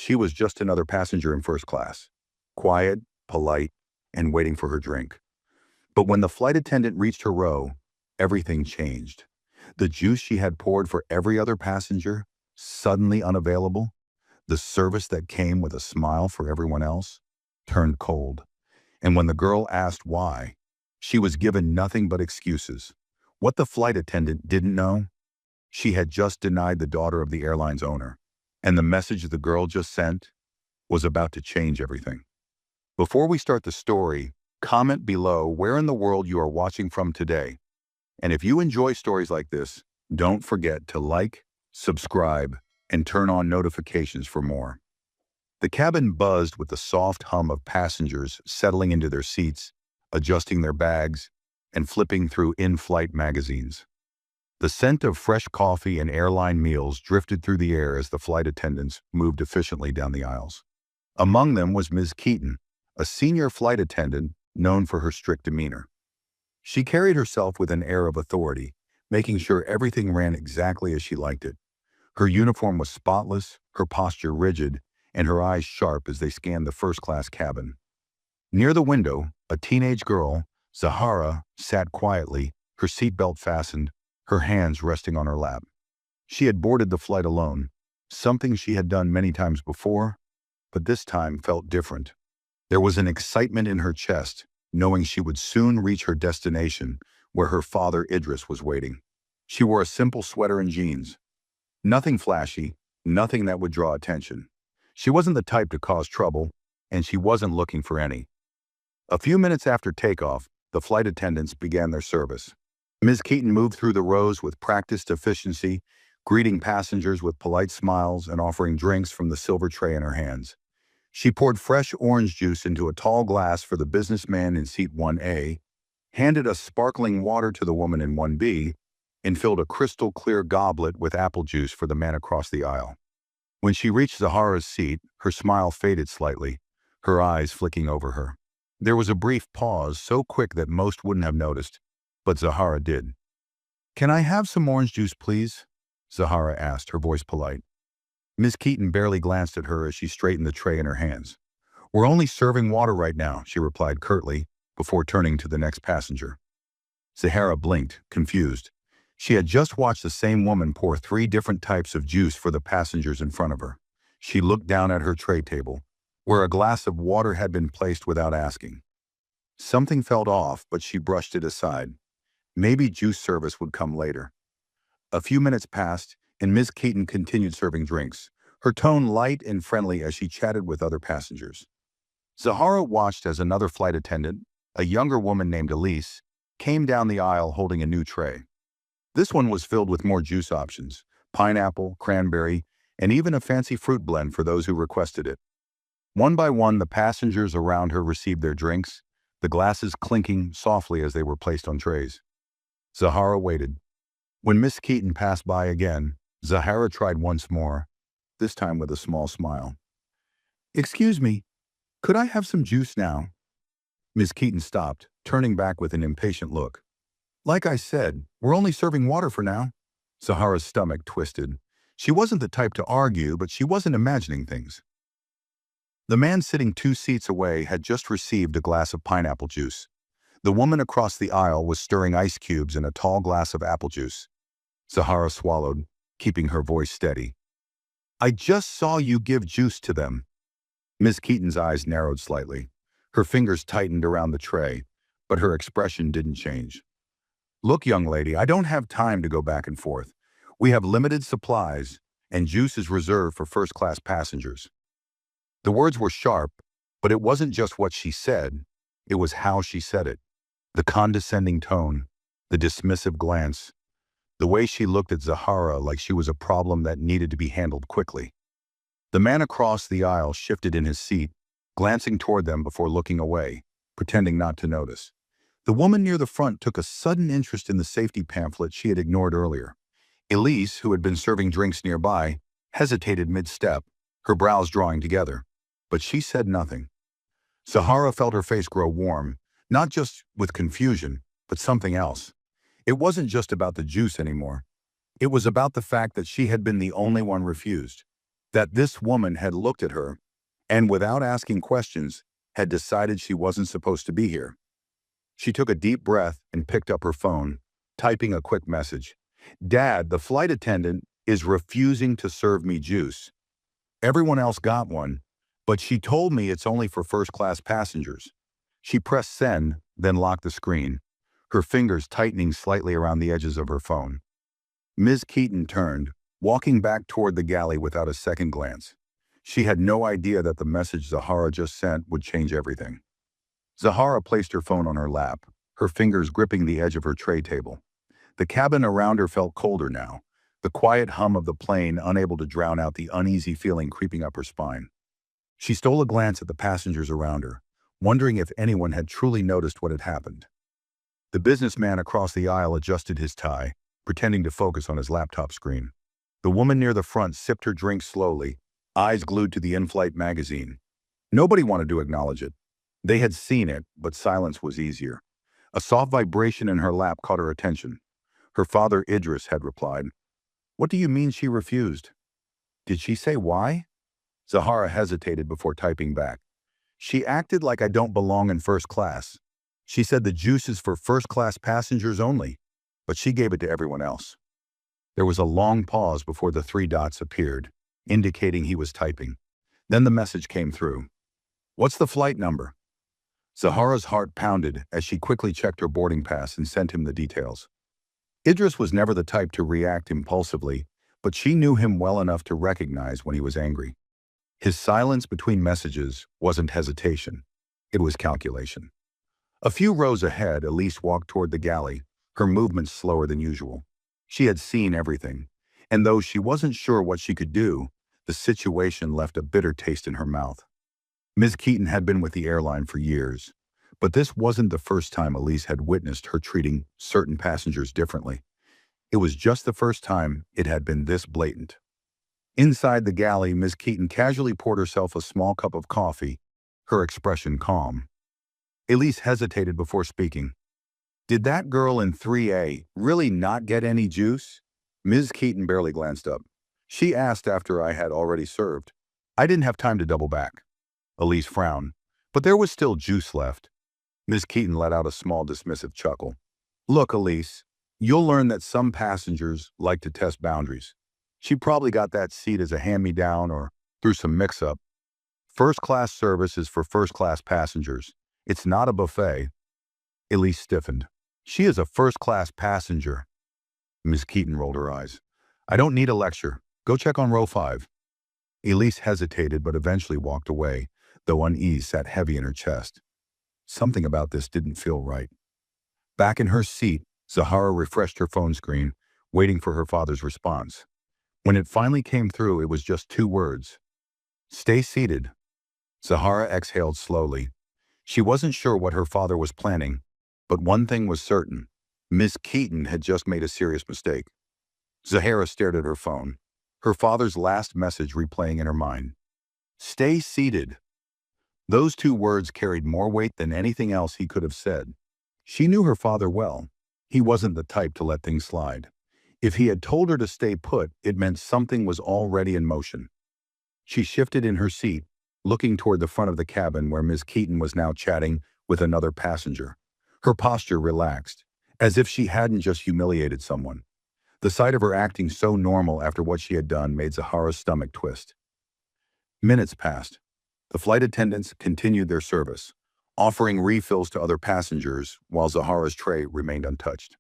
She was just another passenger in first class, quiet, polite, and waiting for her drink. But when the flight attendant reached her row, everything changed. The juice she had poured for every other passenger, suddenly unavailable, the service that came with a smile for everyone else, turned cold. And when the girl asked why, she was given nothing but excuses. What the flight attendant didn't know, she had just denied the daughter of the airline's owner, and the message the girl just sent was about to change everything. Before we start the story, comment below where in the world you are watching from today. And if you enjoy stories like this, don't forget to like, subscribe, and turn on notifications for more. The cabin buzzed with the soft hum of passengers settling into their seats, adjusting their bags, and flipping through in-flight magazines. The scent of fresh coffee and airline meals drifted through the air as the flight attendants moved efficiently down the aisles. Among them was Ms. Keaton, a senior flight attendant known for her strict demeanor. She carried herself with an air of authority, making sure everything ran exactly as she liked it. Her uniform was spotless, her posture rigid, and her eyes sharp as they scanned the first-class cabin. Near the window, a teenage girl, Zahara, sat quietly, her seatbelt fastened, her hands resting on her lap. She had boarded the flight alone, something she had done many times before, but this time felt different. There was an excitement in her chest, knowing she would soon reach her destination, where her father Idris was waiting. She wore a simple sweater and jeans. Nothing flashy, nothing that would draw attention. She wasn't the type to cause trouble, and she wasn't looking for any. A few minutes after takeoff, the flight attendants began their service. Ms. Keaton moved through the rows with practiced efficiency, greeting passengers with polite smiles and offering drinks from the silver tray in her hands. She poured fresh orange juice into a tall glass for the businessman in seat 1A, handed a sparkling water to the woman in 1B, and filled a crystal-clear goblet with apple juice for the man across the aisle. When she reached Zahara's seat, her smile faded slightly, her eyes flicking over her. There was a brief pause, so quick that most wouldn't have noticed, but Zahara did. "Can I have some orange juice, please?" Zahara asked, her voice polite. Ms. Keaton barely glanced at her as she straightened the tray in her hands. "We're only serving water right now," she replied curtly, before turning to the next passenger. Zahara blinked, confused. She had just watched the same woman pour 3 different types of juice for the passengers in front of her. She looked down at her tray table, where a glass of water had been placed without asking. Something felt off, but she brushed it aside. Maybe juice service would come later. A few minutes passed, and Ms. Keaton continued serving drinks, her tone light and friendly as she chatted with other passengers. Zahara watched as another flight attendant, a younger woman named Elise, came down the aisle holding a new tray. This one was filled with more juice options, pineapple, cranberry, and even a fancy fruit blend for those who requested it. One by one, the passengers around her received their drinks, the glasses clinking softly as they were placed on trays. Zahara waited. When Miss Keaton passed by again, Zahara tried once more, this time with a small smile. "Excuse me, could I have some juice now?" Miss Keaton stopped, turning back with an impatient look. "Like I said, we're only serving water for now." Zahara's stomach twisted. She wasn't the type to argue, but she wasn't imagining things. The man sitting 2 seats away had just received a glass of pineapple juice. The woman across the aisle was stirring ice cubes in a tall glass of apple juice. Zahara swallowed, keeping her voice steady. "I just saw you give juice to them." Miss Keaton's eyes narrowed slightly. Her fingers tightened around the tray, but her expression didn't change. "Look, young lady, I don't have time to go back and forth. We have limited supplies, and juice is reserved for first-class passengers." The words were sharp, but it wasn't just what she said, it was how she said it. The condescending tone, the dismissive glance, the way she looked at Zahara like she was a problem that needed to be handled quickly. The man across the aisle shifted in his seat, glancing toward them before looking away, pretending not to notice. The woman near the front took a sudden interest in the safety pamphlet she had ignored earlier. Elise, who had been serving drinks nearby, hesitated mid-step, her brows drawing together, but she said nothing. Zahara felt her face grow warm, not just with confusion, but something else. It wasn't just about the juice anymore. It was about the fact that she had been the only one refused. that this woman had looked at her and, without asking questions, had decided she wasn't supposed to be here. She took a deep breath and picked up her phone, typing a quick message. "Dad, the flight attendant is refusing to serve me juice. Everyone else got one, but she told me it's only for first-class passengers." She pressed send, then locked the screen, her fingers tightening slightly around the edges of her phone. Ms. Keaton turned, walking back toward the galley without a second glance. She had no idea that the message Zahara just sent would change everything. Zahara placed her phone on her lap, her fingers gripping the edge of her tray table. The cabin around her felt colder now, the quiet hum of the plane unable to drown out the uneasy feeling creeping up her spine. She stole a glance at the passengers around her, wondering if anyone had truly noticed what had happened. The businessman across the aisle adjusted his tie, pretending to focus on his laptop screen. The woman near the front sipped her drink slowly, eyes glued to the in-flight magazine. Nobody wanted to acknowledge it. They had seen it, but silence was easier. A soft vibration in her lap caught her attention. Her father, Idris, had replied. "What do you mean she refused?" "Did she say why?" Zahara hesitated before typing back. "She acted like I don't belong in first class. She said the juice is for first-class passengers only, but she gave it to everyone else." There was a long pause before the three dots appeared, indicating he was typing. Then the message came through. "What's the flight number?" Zahara's heart pounded as she quickly checked her boarding pass and sent him the details. Idris was never the type to react impulsively, but she knew him well enough to recognize when he was angry. His silence between messages wasn't hesitation. It was calculation. A few rows ahead, Elise walked toward the galley, her movements slower than usual. She had seen everything, and though she wasn't sure what she could do, the situation left a bitter taste in her mouth. Ms. Keaton had been with the airline for years, but this wasn't the first time Elise had witnessed her treating certain passengers differently. It was just the first time it had been this blatant. Inside the galley, Ms. Keaton casually poured herself a small cup of coffee, her expression calm. Elise hesitated before speaking. "Did that girl in 3A really not get any juice?" Ms. Keaton barely glanced up. "She asked after I had already served. I didn't have time to double back." Elise frowned, but there was still juice left. Ms. Keaton let out a small dismissive chuckle. "Look, Elise, you'll learn that some passengers like to test boundaries. She probably got that seat as a hand-me-down or through some mix-up. First-class service is for first-class passengers. It's not a buffet." Elise stiffened. "She is a first-class passenger." Ms. Keaton rolled her eyes. "I don't need a lecture. Go check on row 5. Elise hesitated but eventually walked away, though unease sat heavy in her chest. Something about this didn't feel right. Back in her seat, Zahara refreshed her phone screen, waiting for her father's response. When it finally came through, it was just 2 words. "Stay seated." Zahara exhaled slowly. She wasn't sure what her father was planning, but one thing was certain. Miss Keaton had just made a serious mistake. Zahara stared at her phone, her father's last message replaying in her mind. "Stay seated." Those 2 words carried more weight than anything else he could have said. She knew her father well. He wasn't the type to let things slide. If he had told her to stay put, it meant something was already in motion. She shifted in her seat, looking toward the front of the cabin where Miss Keaton was now chatting with another passenger. Her posture relaxed, as if she hadn't just humiliated someone. The sight of her acting so normal after what she had done made Zahara's stomach twist. Minutes passed. The flight attendants continued their service, offering refills to other passengers while Zahara's tray remained untouched.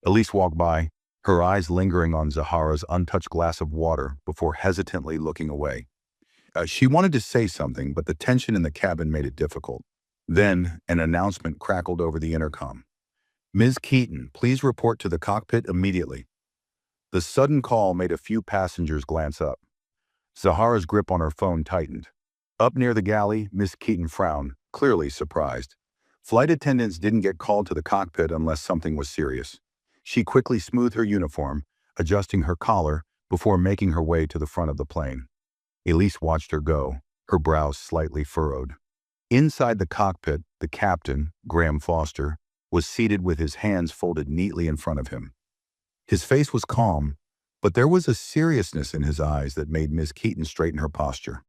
Elise walked by, her eyes lingering on Zahara's untouched glass of water before hesitantly looking away. She wanted to say something, but the tension in the cabin made it difficult. Then, an announcement crackled over the intercom. "Ms. Keaton, please report to the cockpit immediately." The sudden call made a few passengers glance up. Zahara's grip on her phone tightened. Up near the galley, Miss Keaton frowned, clearly surprised. Flight attendants didn't get called to the cockpit unless something was serious. She quickly smoothed her uniform, adjusting her collar before making her way to the front of the plane. Elise watched her go, her brows slightly furrowed. Inside the cockpit, the captain, Graham Foster, was seated with his hands folded neatly in front of him. His face was calm, But there was a seriousness in his eyes that made Miss Keaton straighten her posture.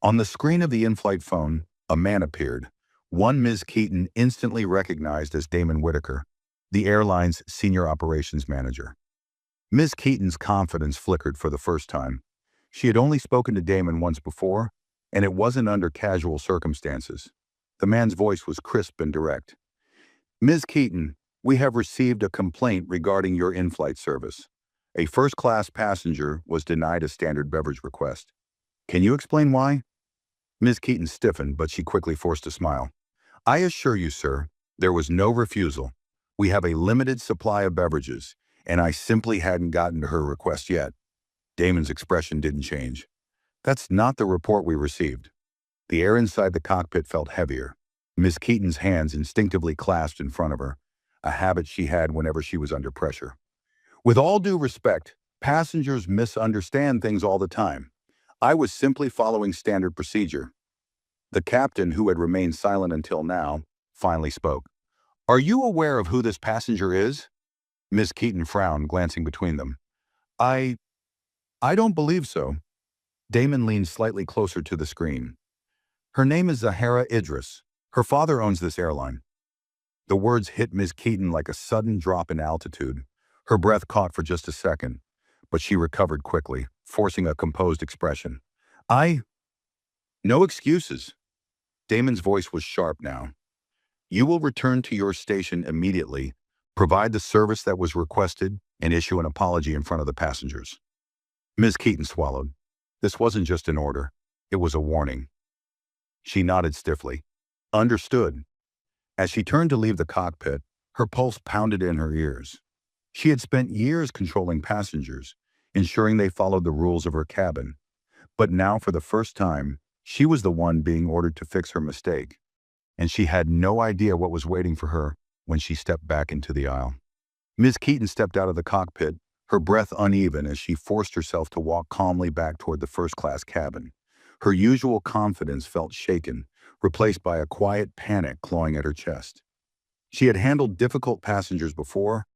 On the screen of the in-flight phone, a man appeared, one Ms. Keaton instantly recognized as Damon Whitaker, the airline's senior operations manager. Ms. Keaton's confidence flickered for the first time. She had only spoken to Damon once before, and it wasn't under casual circumstances. The man's voice was crisp and direct. "Ms. Keaton, we have received a complaint regarding your in-flight service. A first-class passenger was denied a standard beverage request. Can you explain why?" Ms. Keaton stiffened, but she quickly forced a smile. "I assure you, sir, there was no refusal. We have a limited supply of beverages, and I simply hadn't gotten to her request yet." Damon's expression didn't change. "That's not the report we received." The air inside the cockpit felt heavier. Miss Keaton's hands instinctively clasped in front of her, a habit she had whenever she was under pressure. "With all due respect, passengers misunderstand things all the time. I was simply following standard procedure." The captain, who had remained silent until now, finally spoke. "Are you aware of who this passenger is?" Miss Keaton frowned, glancing between them. I don't believe so." Damon leaned slightly closer to the screen. "Her name is Zahara Idris. Her father owns this airline." The words hit Miss Keaton like a sudden drop in altitude. Her breath caught for just a second, but she recovered quickly, forcing a composed expression. No excuses." Damon's voice was sharp now. "You will return to your station immediately, provide the service that was requested, and issue an apology in front of the passengers." Ms. Keaton swallowed. This wasn't just an order. It was a warning. She nodded stiffly. "Understood." As she turned to leave the cockpit, her pulse pounded in her ears. She had spent years controlling passengers, ensuring they followed the rules of her cabin. But now, for the first time, she was the one being ordered to fix her mistake. And she had no idea what was waiting for her when she stepped back into the aisle. Ms. Keaton stepped out of the cockpit, her breath uneven as she forced herself to walk calmly back toward the first-class cabin. Her usual confidence felt shaken, replaced by a quiet panic clawing at her chest. She had handled difficult passengers before,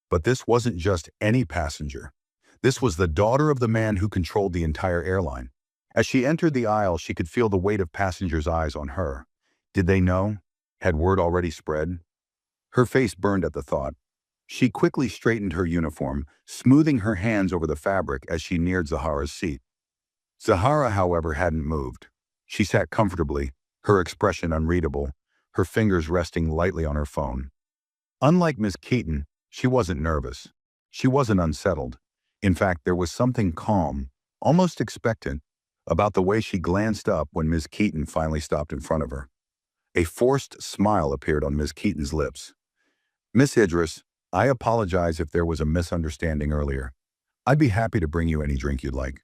but this wasn't just any passenger. This was the daughter of the man who controlled the entire airline. As she entered the aisle, she could feel the weight of passengers' eyes on her. Did they know? Had word already spread? Her face burned at the thought. She quickly straightened her uniform, smoothing her hands over the fabric as she neared Zahara's seat. Zahara, however, hadn't moved. She sat comfortably, her expression unreadable, her fingers resting lightly on her phone. Unlike Miss Keaton, she wasn't nervous. She wasn't unsettled. In fact, there was something calm, almost expectant, about the way she glanced up when Miss Keaton finally stopped in front of her. A forced smile appeared on Miss Keaton's lips. "Miss Idris, I apologize if there was a misunderstanding earlier. I'd be happy to bring you any drink you'd like."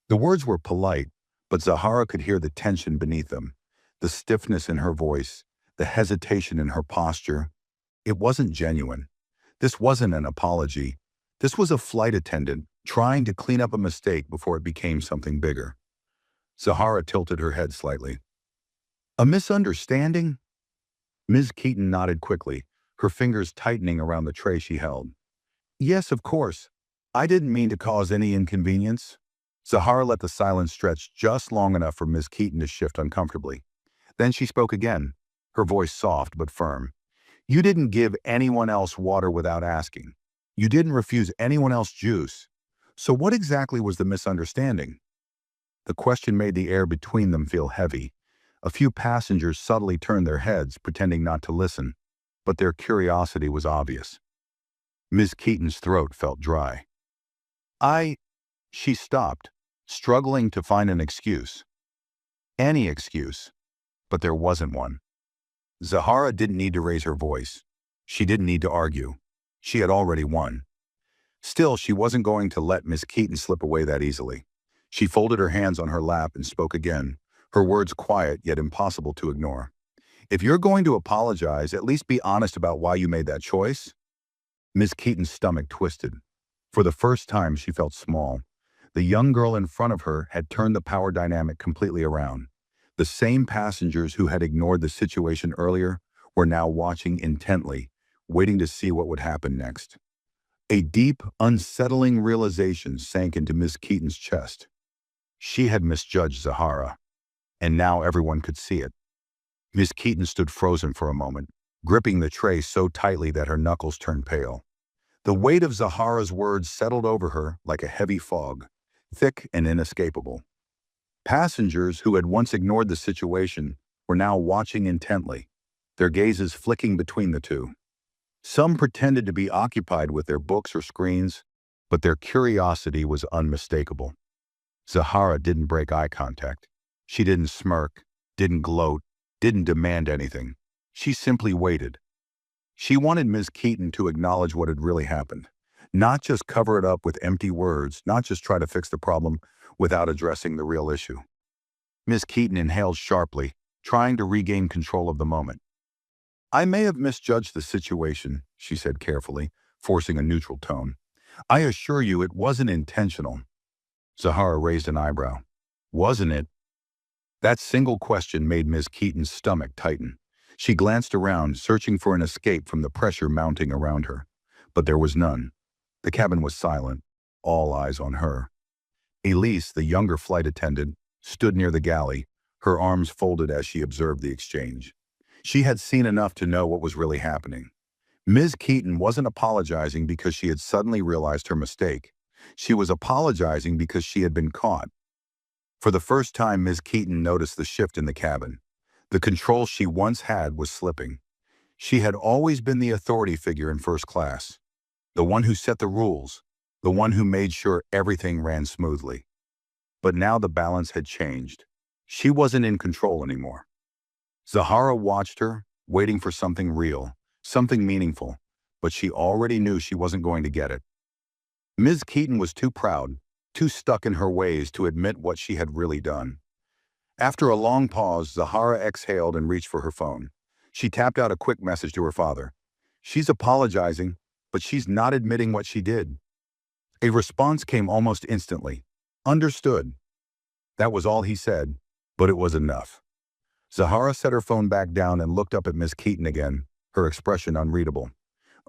The words were polite, but Zahara could hear the tension beneath them, the stiffness in her voice, the hesitation in her posture. It wasn't genuine. This wasn't an apology. This was a flight attendant trying to clean up a mistake before it became something bigger. Zahara tilted her head slightly. "A misunderstanding?" Ms. Keaton nodded quickly, her fingers tightening around the tray she held. "Yes, of course. I didn't mean to cause any inconvenience." Zahara let the silence stretch just long enough for Ms. Keaton to shift uncomfortably. Then she spoke again, her voice soft but firm. "You didn't give anyone else water without asking. You didn't refuse anyone else juice. So what exactly was the misunderstanding?" The question made the air between them feel heavy. A few passengers subtly turned their heads, pretending not to listen, but their curiosity was obvious. Ms. Keaton's throat felt dry. She stopped, struggling to find an excuse. Any excuse, but there wasn't one. Zahara didn't need to raise her voice. She didn't need to argue. She had already won. Still, she wasn't going to let Miss Keaton slip away that easily. She folded her hands on her lap and spoke again, her words quiet yet impossible to ignore. "If you're going to apologize, at least be honest about why you made that choice." Miss Keaton's stomach twisted. For the first time, she felt small. The young girl in front of her had turned the power dynamic completely around. The same passengers who had ignored the situation earlier were now watching intently, waiting to see what would happen next. A deep, unsettling realization sank into Miss Keaton's chest. She had misjudged Zahara, and now everyone could see it. Miss Keaton stood frozen for a moment, gripping the tray so tightly that her knuckles turned pale. The weight of Zahara's words settled over her like a heavy fog, thick and inescapable. Passengers who had once ignored the situation were now watching intently, their gazes flicking between the two. Some pretended to be occupied with their books or screens, but their curiosity was unmistakable. Zahara didn't break eye contact. She didn't smirk, didn't gloat, didn't demand anything. She simply waited. She wanted Ms. Keaton to acknowledge what had really happened, not just cover it up with empty words, not just try to fix the problem without addressing the real issue. Ms. Keaton inhaled sharply, trying to regain control of the moment. "I may have misjudged the situation," she said carefully, forcing a neutral tone. "I assure you it wasn't intentional." Zahara raised an eyebrow. "Wasn't it?" That single question made Ms. Keaton's stomach tighten. She glanced around, searching for an escape from the pressure mounting around her. But there was none. The cabin was silent, all eyes on her. Elise, the younger flight attendant, stood near the galley, her arms folded as she observed the exchange. She had seen enough to know what was really happening. Ms. Keaton wasn't apologizing because she had suddenly realized her mistake. She was apologizing because she had been caught. For the first time, Ms. Keaton noticed the shift in the cabin. The control she once had was slipping. She had always been the authority figure in first class, the one who set the rules, the one who made sure everything ran smoothly. But now the balance had changed. She wasn't in control anymore. Zahara watched her, waiting for something real, something meaningful, but she already knew she wasn't going to get it. Ms. Keaton was too proud, too stuck in her ways to admit what she had really done. After a long pause, Zahara exhaled and reached for her phone. She tapped out a quick message to her father. "She's apologizing, but she's not admitting what she did." A response came almost instantly. "Understood." That was all he said, but it was enough. Zahara set her phone back down and looked up at Miss Keaton again, her expression unreadable.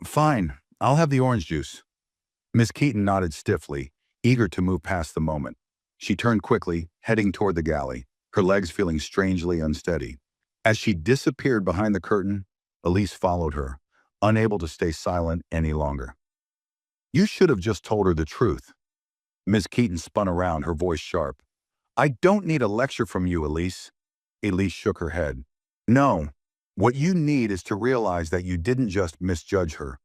"Fine, I'll have the orange juice." Miss Keaton nodded stiffly, eager to move past the moment. She turned quickly, heading toward the galley, her legs feeling strangely unsteady. As she disappeared behind the curtain, Elise followed her, unable to stay silent any longer. "You should have just told her the truth." Miss Keaton spun around, her voice sharp. "I don't need a lecture from you, Elise." Elise shook her head. "No, what you need is to realize that you didn't just misjudge her.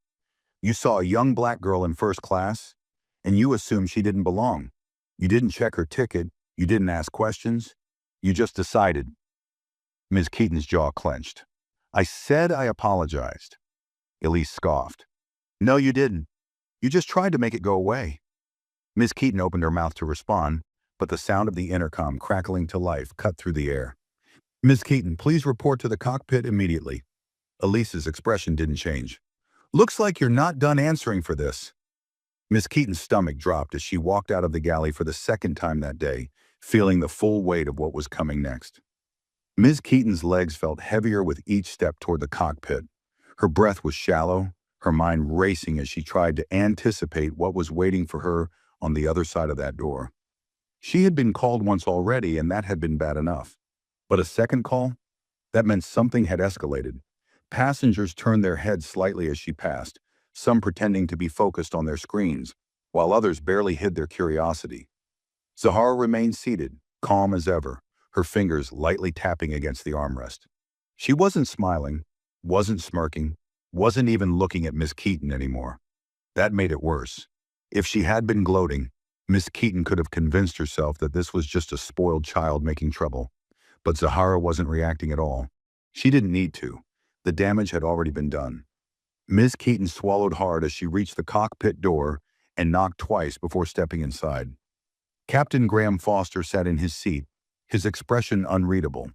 You saw a young black girl in first class, and you assumed she didn't belong. You didn't check her ticket, you didn't ask questions, you just decided." Ms. Keaton's jaw clenched. "I said I apologized." Elise scoffed. "No, you didn't. You just tried to make it go away." Ms. Keaton opened her mouth to respond, but the sound of the intercom crackling to life cut through the air. "Ms. Keaton, please report to the cockpit immediately." Elise's expression didn't change. "Looks like you're not done answering for this." Miss Keaton's stomach dropped as she walked out of the galley for the second time that day, feeling the full weight of what was coming next. Ms. Keaton's legs felt heavier with each step toward the cockpit. Her breath was shallow, her mind racing as she tried to anticipate what was waiting for her on the other side of that door. She had been called once already, and that had been bad enough. But a second call? That meant something had escalated. Passengers turned their heads slightly as she passed, some pretending to be focused on their screens, while others barely hid their curiosity. Zahara remained seated, calm as ever, her fingers lightly tapping against the armrest. She wasn't smiling, wasn't smirking, wasn't even looking at Miss Keaton anymore. That made it worse. If she had been gloating, Miss Keaton could have convinced herself that this was just a spoiled child making trouble. But Zahara wasn't reacting at all. She didn't need to. The damage had already been done. Miss Keaton swallowed hard as she reached the cockpit door and knocked twice before stepping inside. Captain Graham Foster sat in his seat, his expression unreadable.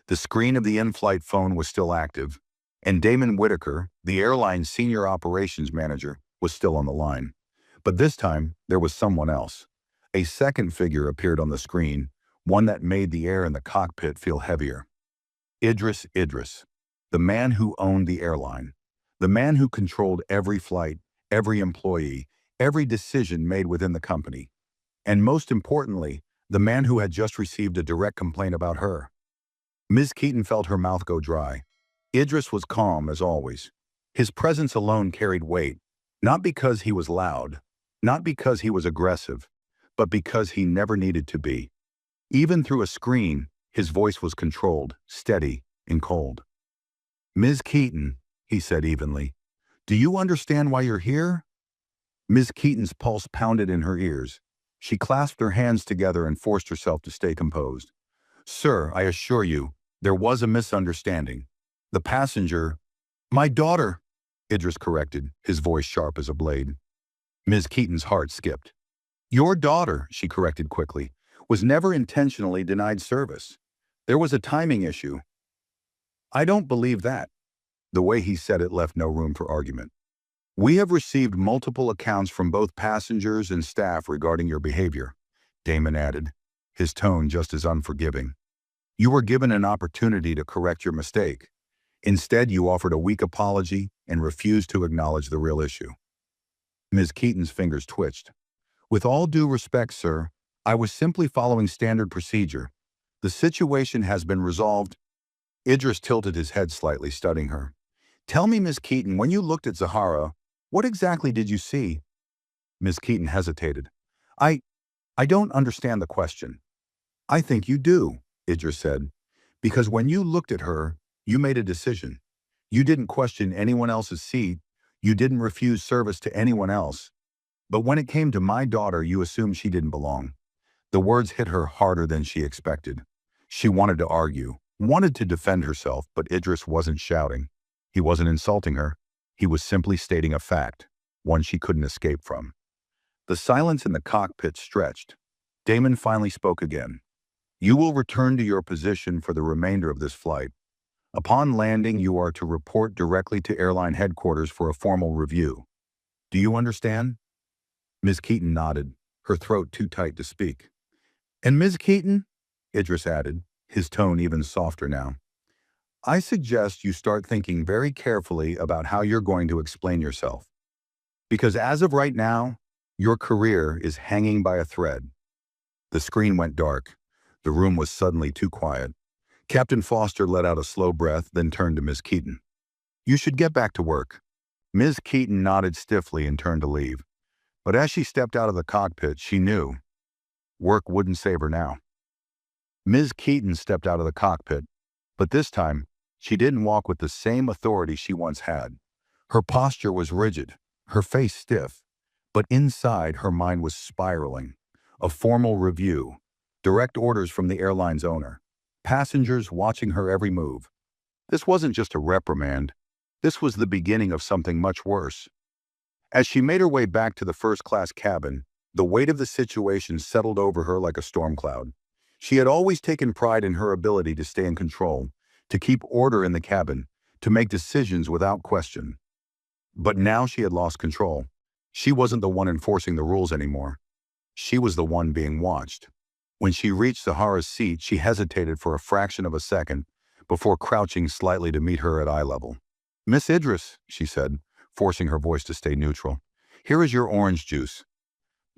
The screen of the in-flight phone was still active, and Damon Whitaker, the airline's senior operations manager, was still on the line. But this time, there was someone else. A second figure appeared on the screen, one that made the air in the cockpit feel heavier. Idris, the man who owned the airline, the man who controlled every flight, every employee, every decision made within the company. And most importantly, the man who had just received a direct complaint about her. Ms. Keaton felt her mouth go dry. Idris was calm as always. His presence alone carried weight, not because he was loud, not because he was aggressive, but because he never needed to be. Even through a screen, his voice was controlled, steady, and cold. "Ms. Keaton," he said evenly, "do you understand why you're here?" Ms. Keaton's pulse pounded in her ears. She clasped her hands together and forced herself to stay composed. "Sir, I assure you, there was a misunderstanding. The passenger—" "My daughter," Idris corrected, his voice sharp as a blade. Ms. Keaton's heart skipped. "Your daughter," she corrected quickly, "was never intentionally denied service. There was a timing issue." "I don't believe that." The way he said it left no room for argument. "We have received multiple accounts from both passengers and staff regarding your behavior," Damon added, his tone just as unforgiving. "You were given an opportunity to correct your mistake. Instead, you offered a weak apology and refused to acknowledge the real issue." Ms. Keaton's fingers twitched. "With all due respect, sir, I was simply following standard procedure. The situation has been resolved." Idris tilted his head slightly, studying her. "Tell me, Ms. Keaton, when you looked at Zahara, what exactly did you see?" Ms. Keaton hesitated. I don't understand the question." "I think you do," Idris said, "because when you looked at her, you made a decision. You didn't question anyone else's seat. You didn't refuse service to anyone else. But when it came to my daughter, you assumed she didn't belong." The words hit her harder than she expected. She wanted to argue, wanted to defend herself, but Idris wasn't shouting. He wasn't insulting her. He was simply stating a fact, one she couldn't escape from. The silence in the cockpit stretched. Damon finally spoke again. "You will return to your position for the remainder of this flight. Upon landing, you are to report directly to airline headquarters for a formal review. Do you understand?" Ms. Keaton nodded, her throat too tight to speak. "And Ms. Keaton," Idris added, his tone even softer now, "I suggest you start thinking very carefully about how you're going to explain yourself. Because as of right now, your career is hanging by a thread." The screen went dark. The room was suddenly too quiet. Captain Foster let out a slow breath, then turned to Ms. Keaton. "You should get back to work." Ms. Keaton nodded stiffly and turned to leave. But as she stepped out of the cockpit, she knew work wouldn't save her now. Ms. Keaton stepped out of the cockpit, but this time, she didn't walk with the same authority she once had. Her posture was rigid, her face stiff, but inside her mind was spiraling. A formal review, direct orders from the airline's owner, passengers watching her every move. This wasn't just a reprimand. This was the beginning of something much worse. As she made her way back to the first-class cabin, the weight of the situation settled over her like a storm cloud. She had always taken pride in her ability to stay in control, to keep order in the cabin, to make decisions without question. But now she had lost control. She wasn't the one enforcing the rules anymore. She was the one being watched. When she reached Zahara's seat, she hesitated for a fraction of a second before crouching slightly to meet her at eye level. "Miss Idris," she said, forcing her voice to stay neutral, "here is your orange juice."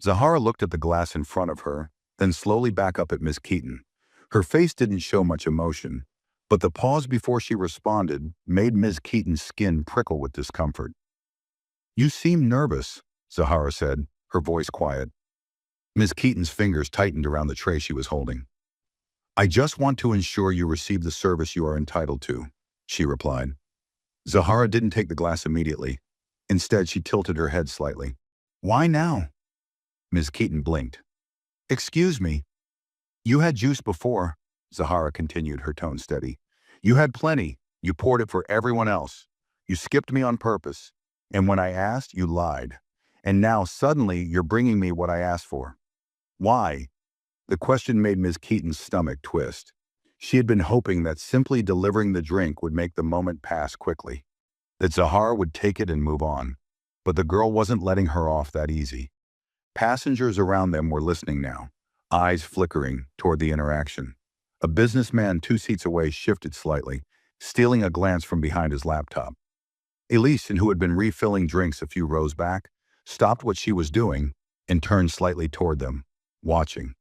Zahara looked at the glass in front of her, then slowly back up at Miss Keaton. Her face didn't show much emotion, but the pause before she responded made Ms. Keaton's skin prickle with discomfort. "You seem nervous," Zahara said, her voice quiet. Ms. Keaton's fingers tightened around the tray she was holding. "I just want to ensure you receive the service you are entitled to," she replied. Zahara didn't take the glass immediately. Instead, she tilted her head slightly. "Why now?" Ms. Keaton blinked. "Excuse me. You had juice before," Zahara continued, her tone steady. "You had plenty. You poured it for everyone else. You skipped me on purpose. And when I asked, you lied. And now, suddenly, you're bringing me what I asked for. Why?" The question made Ms. Keaton's stomach twist. She had been hoping that simply delivering the drink would make the moment pass quickly, that Zahara would take it and move on. But the girl wasn't letting her off that easy. Passengers around them were listening now, eyes flickering toward the interaction. A businessman 2 seats away shifted slightly, stealing a glance from behind his laptop. Elise, who had been refilling drinks a few rows back, stopped what she was doing and turned slightly toward them, watching.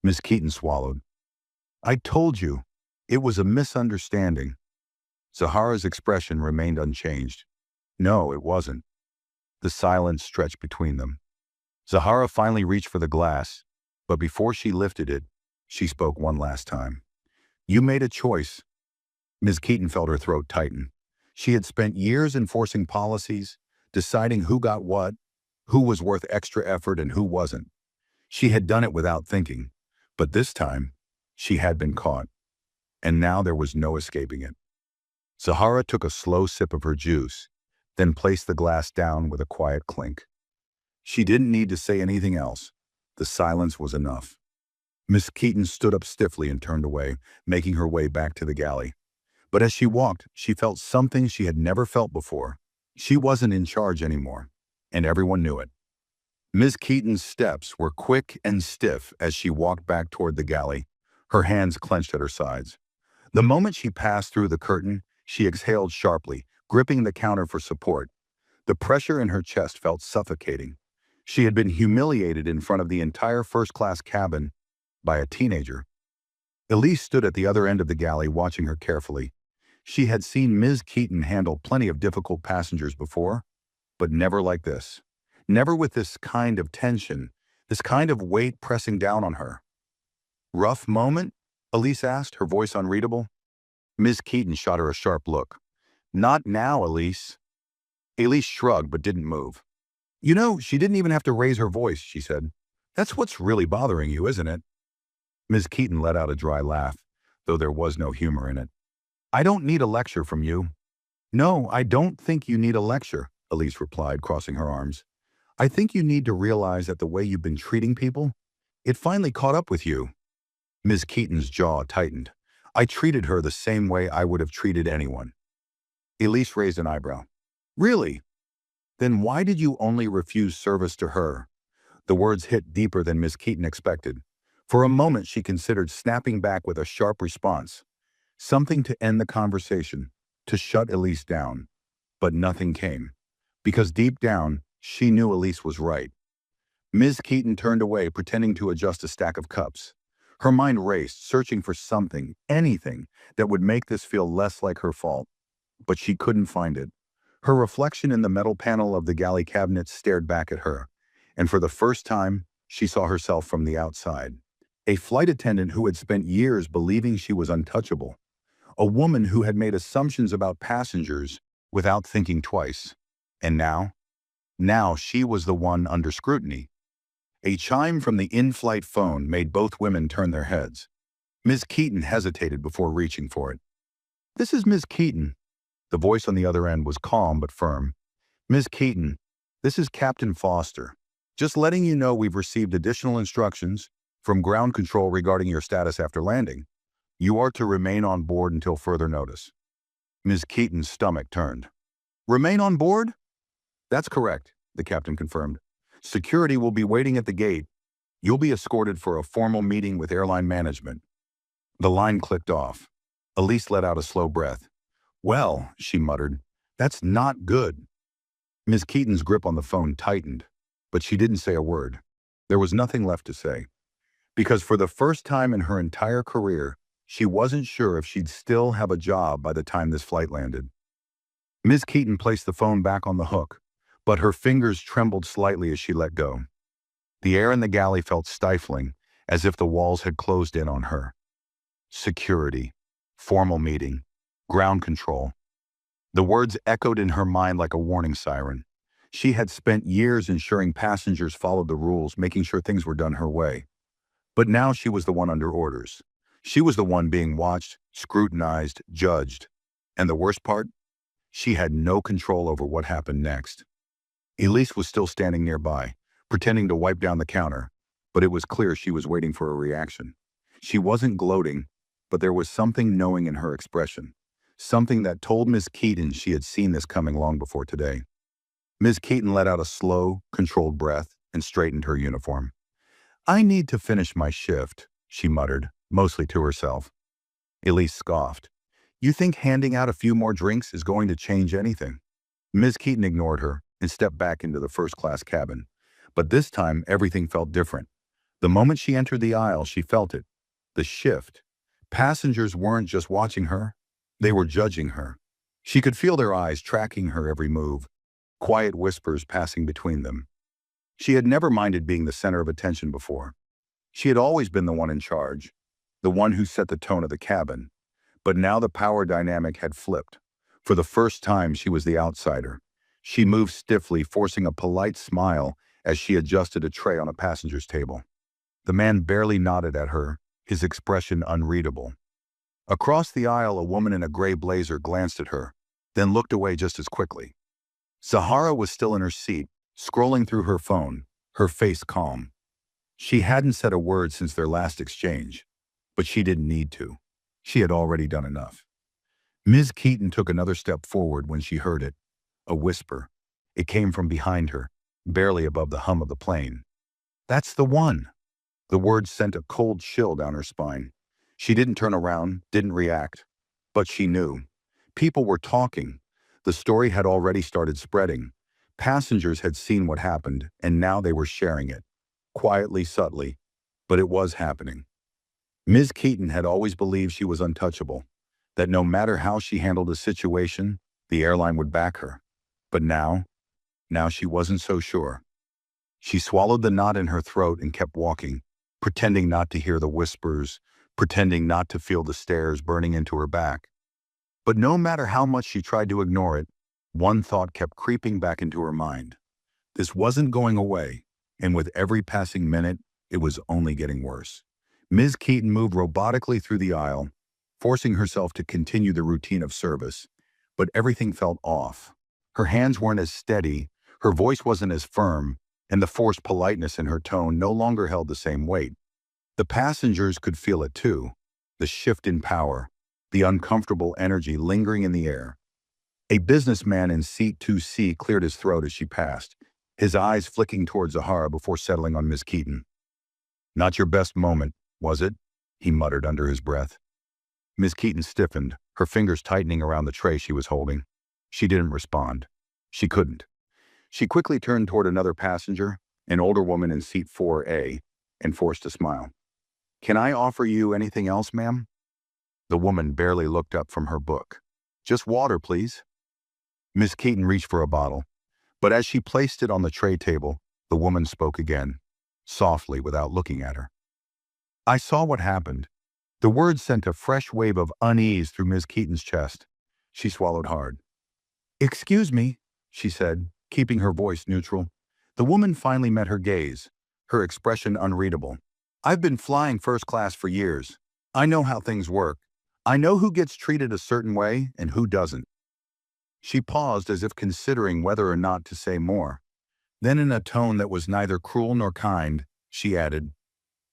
Miss Keaton swallowed. I told you, it was a misunderstanding. Zahara's expression remained unchanged. No, it wasn't. The silence stretched between them. Zahara finally reached for the glass, but before she lifted it, she spoke one last time. You made a choice. Ms. Keaton felt her throat tighten. She had spent years enforcing policies, deciding who got what, who was worth extra effort and who wasn't. She had done it without thinking, but this time, she had been caught, and now there was no escaping it. Zahara took a slow sip of her juice, then placed the glass down with a quiet clink. She didn't need to say anything else. The silence was enough. Miss Keaton stood up stiffly and turned away, making her way back to the galley. But as she walked, she felt something she had never felt before. She wasn't in charge anymore, and everyone knew it. Miss Keaton's steps were quick and stiff as she walked back toward the galley, her hands clenched at her sides. The moment she passed through the curtain, she exhaled sharply, gripping the counter for support. The pressure in her chest felt suffocating. She had been humiliated in front of the entire first-class cabin by a teenager. Elise stood at the other end of the galley watching her carefully. She had seen Ms. Keaton handle plenty of difficult passengers before, but never like this. Never with this kind of tension, this kind of weight pressing down on her. Rough moment? Elise asked, her voice unreadable. Ms. Keaton shot her a sharp look. Not now, Elise. Elise shrugged but didn't move. You know, she didn't even have to raise her voice, she said. That's what's really bothering you, isn't it? Ms. Keaton let out a dry laugh, though there was no humor in it. I don't need a lecture from you. No, I don't think you need a lecture, Elise replied, crossing her arms. I think you need to realize that the way you've been treating people, it finally caught up with you. Ms. Keaton's jaw tightened. I treated her the same way I would have treated anyone. Elise raised an eyebrow. Really? Then why did you only refuse service to her? The words hit deeper than Miss Keaton expected. For a moment, she considered snapping back with a sharp response. Something to end the conversation, to shut Elise down. But nothing came. Because deep down, she knew Elise was right. Ms. Keaton turned away, pretending to adjust a stack of cups. Her mind raced, searching for something, anything, that would make this feel less like her fault. But she couldn't find it. Her reflection in the metal panel of the galley cabinet stared back at her, and for the first time, she saw herself from the outside. A flight attendant who had spent years believing she was untouchable. A woman who had made assumptions about passengers without thinking twice. And now she was the one under scrutiny. A chime from the in-flight phone made both women turn their heads. Ms. Keaton hesitated before reaching for it. This is Ms. Keaton. The voice on the other end was calm but firm. Ms. Keaton, this is Captain Foster. Just letting you know we've received additional instructions from ground control regarding your status after landing. You are to remain on board until further notice. Ms. Keaton's stomach turned. Remain on board? That's correct, the captain confirmed. Security will be waiting at the gate. You'll be escorted for a formal meeting with airline management. The line clicked off. Elise let out a slow breath. Well, she muttered, that's not good. Ms. Keaton's grip on the phone tightened, but she didn't say a word. There was nothing left to say. Because for the first time in her entire career, she wasn't sure if she'd still have a job by the time this flight landed. Ms. Keaton placed the phone back on the hook, but her fingers trembled slightly as she let go. The air in the galley felt stifling, as if the walls had closed in on her. Security, formal meeting, ground control. The words echoed in her mind like a warning siren. She had spent years ensuring passengers followed the rules, making sure things were done her way. But now she was the one under orders. She was the one being watched, scrutinized, judged. And the worst part? She had no control over what happened next. Elise was still standing nearby, pretending to wipe down the counter, but it was clear she was waiting for a reaction. She wasn't gloating, but there was something knowing in her expression, something that told Miss Keaton she had seen this coming long before today. Ms. Keaton let out a slow, controlled breath and straightened her uniform. I need to finish my shift, she muttered, mostly to herself. Elise scoffed. You think handing out a few more drinks is going to change anything? Ms. Keaton ignored her and stepped back into the first-class cabin. But this time, everything felt different. The moment she entered the aisle, she felt it. The shift. Passengers weren't just watching her, they were judging her. She could feel their eyes tracking her every move, quiet whispers passing between them. She had never minded being the center of attention before. She had always been the one in charge, the one who set the tone of the cabin. But now the power dynamic had flipped. For the first time, she was the outsider. She moved stiffly, forcing a polite smile as she adjusted a tray on a passenger's table. The man barely nodded at her, his expression unreadable. Across the aisle, a woman in a gray blazer glanced at her, then looked away just as quickly. Zahara was still in her seat, scrolling through her phone, her face calm. She hadn't said a word since their last exchange, but she didn't need to. She had already done enough. Ms. Keaton took another step forward when she heard it. A whisper. It came from behind her, barely above the hum of the plane. "That's the one." The word sent a cold chill down her spine. She didn't turn around, didn't react. But she knew. People were talking. The story had already started spreading. Passengers had seen what happened, and now they were sharing it. Quietly, subtly. But it was happening. Ms. Keaton had always believed she was untouchable, that no matter how she handled a situation, the airline would back her. But now she wasn't so sure. She swallowed the knot in her throat and kept walking, pretending not to hear the whispers, pretending not to feel the stares burning into her back. But no matter how much she tried to ignore it, one thought kept creeping back into her mind. This wasn't going away, and with every passing minute, it was only getting worse. Ms. Keaton moved robotically through the aisle, forcing herself to continue the routine of service, but everything felt off. Her hands weren't as steady, her voice wasn't as firm, and the forced politeness in her tone no longer held the same weight. The passengers could feel it too, the shift in power, the uncomfortable energy lingering in the air. A businessman in seat 2C cleared his throat as she passed, his eyes flicking towards Zahara before settling on Ms. Keaton. "Not your best moment, was it?" he muttered under his breath. Ms. Keaton stiffened, her fingers tightening around the tray she was holding. She didn't respond. She couldn't. She quickly turned toward another passenger, an older woman in seat 4A, and forced a smile. "Can I offer you anything else, ma'am?" The woman barely looked up from her book. "Just water, please." Miss Keaton reached for a bottle, but as she placed it on the tray table, the woman spoke again, softly without looking at her. "I saw what happened." The words sent a fresh wave of unease through Ms. Keaton's chest. She swallowed hard. "Excuse me," she said, keeping her voice neutral. The woman finally met her gaze, her expression unreadable. "I've been flying first class for years. I know how things work. I know who gets treated a certain way and who doesn't." She paused as if considering whether or not to say more. Then in a tone that was neither cruel nor kind, she added,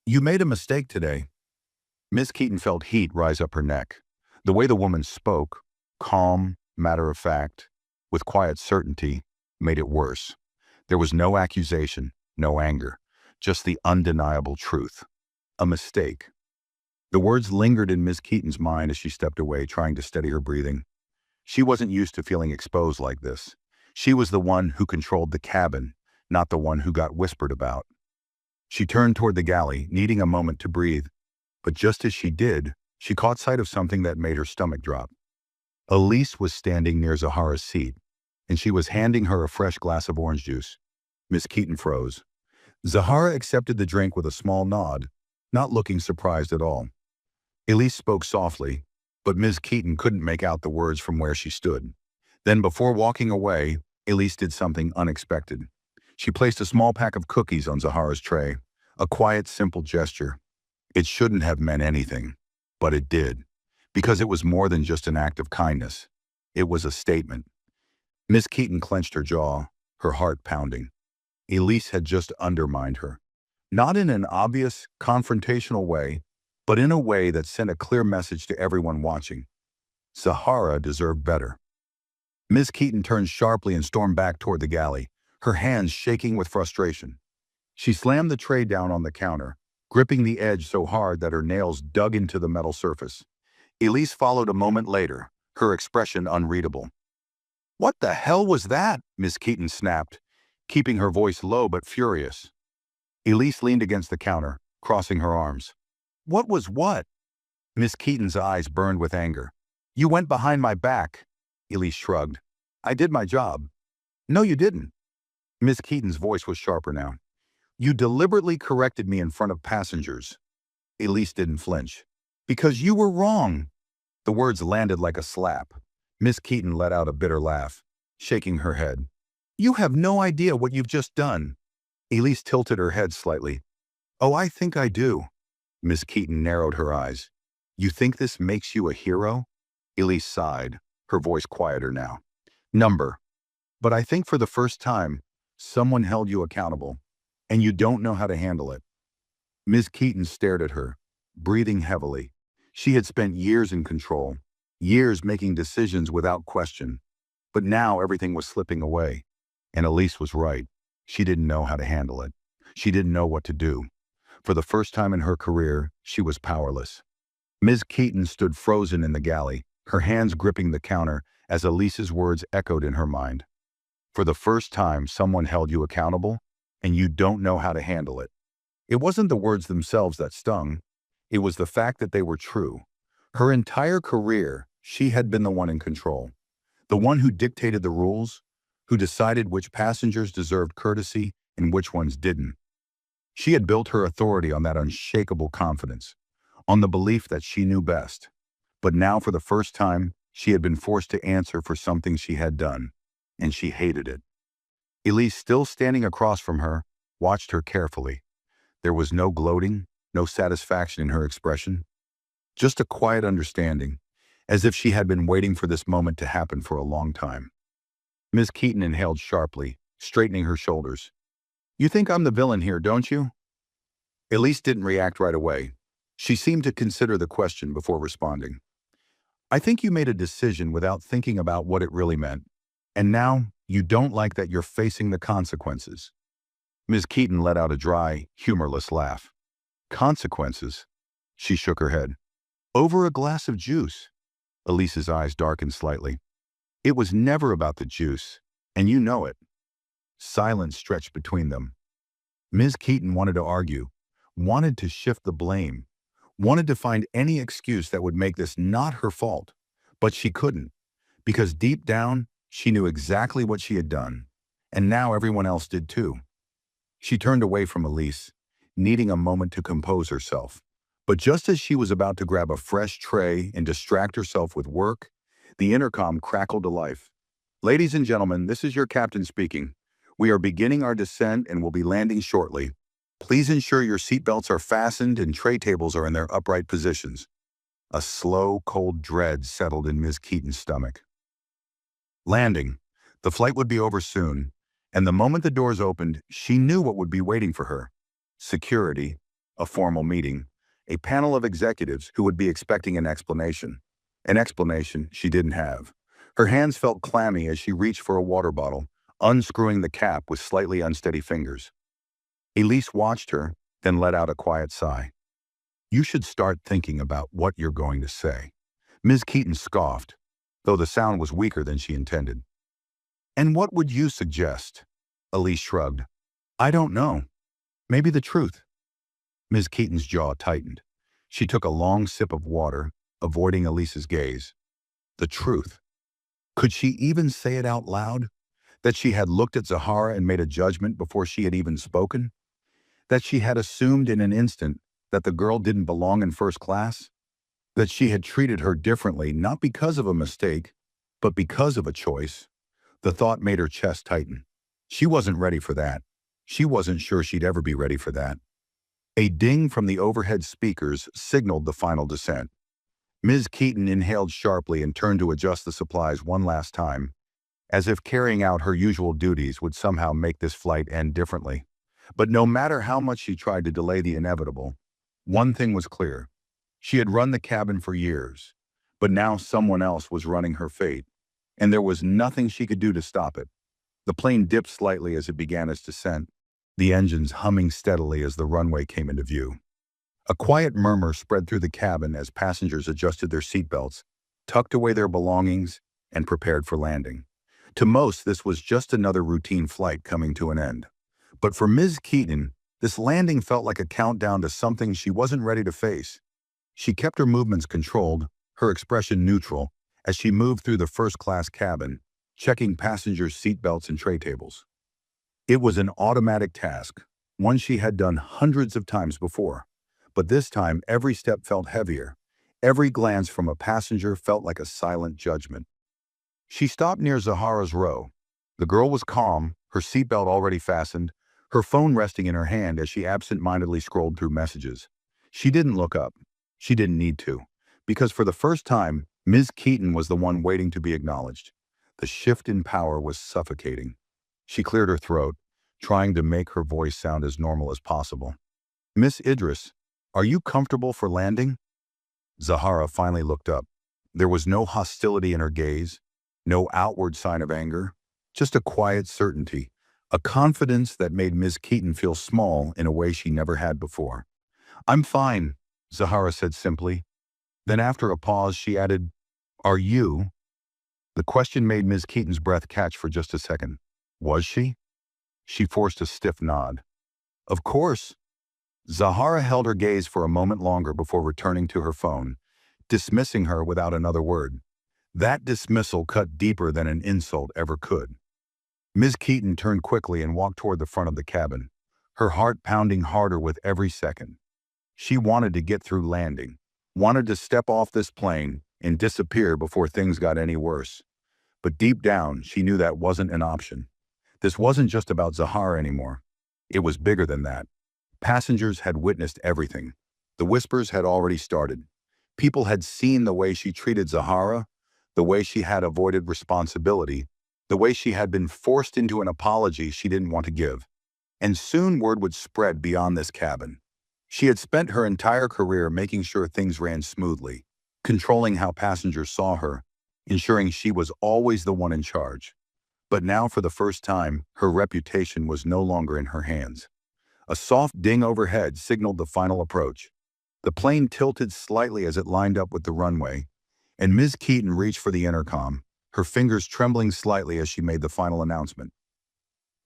"You made a mistake today." Miss Keaton felt heat rise up her neck. The way the woman spoke, calm, matter-of-fact, with quiet certainty, made it worse. There was no accusation, no anger, just the undeniable truth. A mistake. The words lingered in Miss Keaton's mind as she stepped away, trying to steady her breathing. She wasn't used to feeling exposed like this. She was the one who controlled the cabin, not the one who got whispered about. She turned toward the galley, needing a moment to breathe. But just as she did, she caught sight of something that made her stomach drop. Elise was standing near Zahara's seat, and she was handing her a fresh glass of orange juice. Miss Keaton froze. Zahara accepted the drink with a small nod, not looking surprised at all. Elise spoke softly, but Ms. Keaton couldn't make out the words from where she stood. Then before walking away, Elise did something unexpected. She placed a small pack of cookies on Zahara's tray, a quiet, simple gesture. It shouldn't have meant anything, but it did, because it was more than just an act of kindness. It was a statement. Miss Keaton clenched her jaw, her heart pounding. Elise had just undermined her. Not in an obvious, confrontational way, but in a way that sent a clear message to everyone watching. Zahara deserved better. Miss Keaton turned sharply and stormed back toward the galley, her hands shaking with frustration. She slammed the tray down on the counter, gripping the edge so hard that her nails dug into the metal surface. Elise followed a moment later, her expression unreadable. "What the hell was that?" Miss Keaton snapped, keeping her voice low but furious. Elise leaned against the counter, crossing her arms. "What was what?" Miss Keaton's eyes burned with anger. "You went behind my back." Elise shrugged. "I did my job." "No, you didn't." Miss Keaton's voice was sharper now. "You deliberately corrected me in front of passengers." Elise didn't flinch. "Because you were wrong." The words landed like a slap. Miss Keaton let out a bitter laugh, shaking her head. "You have no idea what you've just done." Elise tilted her head slightly. "Oh, I think I do." Miss Keaton narrowed her eyes. "You think this makes you a hero?" Elise sighed, her voice quieter now. "Number. But I think for the first time, someone held you accountable, and you don't know how to handle it." Miss Keaton stared at her, breathing heavily. She had spent years in control, years making decisions without question. But now everything was slipping away. And Elise was right. She didn't know how to handle it. She didn't know what to do. For the first time in her career, she was powerless. Ms. Keaton stood frozen in the galley, her hands gripping the counter as Elise's words echoed in her mind. For the first time, someone held you accountable, and you don't know how to handle it. It wasn't the words themselves that stung. It was the fact that they were true. Her entire career, she had been the one in control. The one who dictated the rules, who decided which passengers deserved courtesy and which ones didn't. She had built her authority on that unshakable confidence, on the belief that she knew best. But now, for the first time, she had been forced to answer for something she had done, and she hated it. Elise, still standing across from her, watched her carefully. There was no gloating, no satisfaction in her expression, just a quiet understanding, as if she had been waiting for this moment to happen for a long time. Ms. Keaton inhaled sharply, straightening her shoulders. "You think I'm the villain here, don't you?" Elise didn't react right away. She seemed to consider the question before responding. "I think you made a decision without thinking about what it really meant. And now, you don't like that you're facing the consequences." Ms. Keaton let out a dry, humorless laugh. "Consequences?" She shook her head. "Over a glass of juice." Elise's eyes darkened slightly. "It was never about the juice, and you know it." Silence stretched between them. Ms. Keaton wanted to argue, wanted to shift the blame, wanted to find any excuse that would make this not her fault. But she couldn't, because deep down, she knew exactly what she had done, and now everyone else did too. She turned away from Elise, needing a moment to compose herself. But just as she was about to grab a fresh tray and distract herself with work, the intercom crackled to life. "Ladies and gentlemen, this is your captain speaking. We are beginning our descent and will be landing shortly. Please ensure your seatbelts are fastened and tray tables are in their upright positions." A slow, cold dread settled in Ms. Keaton's stomach. Landing. The flight would be over soon, and the moment the doors opened, she knew what would be waiting for her. Security, a formal meeting, a panel of executives who would be expecting an explanation. An explanation she didn't have. Her hands felt clammy as she reached for a water bottle, unscrewing the cap with slightly unsteady fingers. Elise watched her, then let out a quiet sigh. "You should start thinking about what you're going to say." Ms. Keaton scoffed, though the sound was weaker than she intended. "And what would you suggest?" Elise shrugged. "I don't know. Maybe the truth." Ms. Keaton's jaw tightened. She took a long sip of water, avoiding Elise's gaze. The truth. Could she even say it out loud? That she had looked at Zahara and made a judgment before she had even spoken? That she had assumed in an instant that the girl didn't belong in first class? That she had treated her differently not because of a mistake, but because of a choice? The thought made her chest tighten. She wasn't ready for that. She wasn't sure she'd ever be ready for that. A ding from the overhead speakers signaled the final descent. Ms. Keaton inhaled sharply and turned to adjust the supplies one last time, as if carrying out her usual duties would somehow make this flight end differently. But no matter how much she tried to delay the inevitable, one thing was clear. She had run the cabin for years, but now someone else was running her fate, and there was nothing she could do to stop it. The plane dipped slightly as it began its descent, the engines humming steadily as the runway came into view. A quiet murmur spread through the cabin as passengers adjusted their seatbelts, tucked away their belongings, and prepared for landing. To most, this was just another routine flight coming to an end. But for Ms. Keaton, this landing felt like a countdown to something she wasn't ready to face. She kept her movements controlled, her expression neutral, as she moved through the first-class cabin, checking passengers' seatbelts and tray tables. It was an automatic task, one she had done hundreds of times before. But this time, every step felt heavier. Every glance from a passenger felt like a silent judgment. She stopped near Zahara's row. The girl was calm, her seatbelt already fastened, her phone resting in her hand as she absent-mindedly scrolled through messages. She didn't look up. She didn't need to. Because for the first time, Ms. Keaton was the one waiting to be acknowledged. The shift in power was suffocating. She cleared her throat, trying to make her voice sound as normal as possible. "Miss Idris, are you comfortable for landing?" Zahara finally looked up. There was no hostility in her gaze, no outward sign of anger, just a quiet certainty, a confidence that made Ms. Keaton feel small in a way she never had before. "I'm fine," Zahara said simply. Then after a pause, she added, "Are you?" The question made Ms. Keaton's breath catch for just a second. Was she? She forced a stiff nod. "Of course." Zahara held her gaze for a moment longer before returning to her phone, dismissing her without another word. That dismissal cut deeper than an insult ever could. Ms. Keaton turned quickly and walked toward the front of the cabin, her heart pounding harder with every second. She wanted to get through landing, wanted to step off this plane and disappear before things got any worse. But deep down, she knew that wasn't an option. This wasn't just about Zahara anymore. It was bigger than that. Passengers had witnessed everything. The whispers had already started. People had seen the way she treated Zahara, the way she had avoided responsibility, the way she had been forced into an apology she didn't want to give. And soon word would spread beyond this cabin. She had spent her entire career making sure things ran smoothly, controlling how passengers saw her, ensuring she was always the one in charge. But now, for the first time, her reputation was no longer in her hands. A soft ding overhead signaled the final approach. The plane tilted slightly as it lined up with the runway, and Ms. Keaton reached for the intercom, her fingers trembling slightly as she made the final announcement.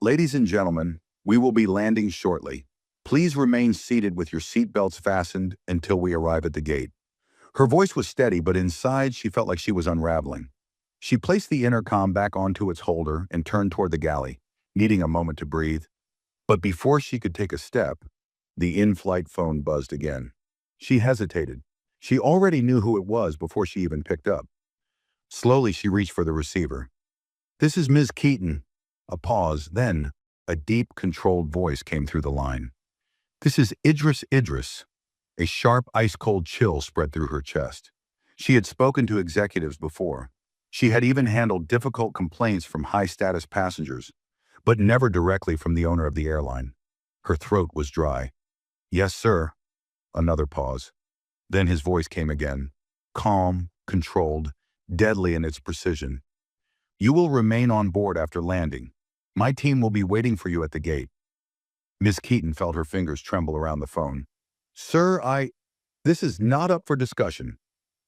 "Ladies and gentlemen, we will be landing shortly. Please remain seated with your seatbelts fastened until we arrive at the gate." Her voice was steady, but inside she felt like she was unraveling. She placed the intercom back onto its holder and turned toward the galley, needing a moment to breathe. But before she could take a step, the in-flight phone buzzed again. She hesitated. She already knew who it was before she even picked up. Slowly, she reached for the receiver. "This is Ms. Keaton." A pause, then a deep, controlled voice came through the line. "This is Idris." A sharp, ice-cold chill spread through her chest. She had spoken to executives before. She had even handled difficult complaints from high-status passengers, but never directly from the owner of the airline. Her throat was dry. "Yes, sir." Another pause. Then his voice came again, calm, controlled, deadly in its precision. "You will remain on board after landing. My team will be waiting for you at the gate." Miss Keaton felt her fingers tremble around the phone. "Sir, this is not up for discussion."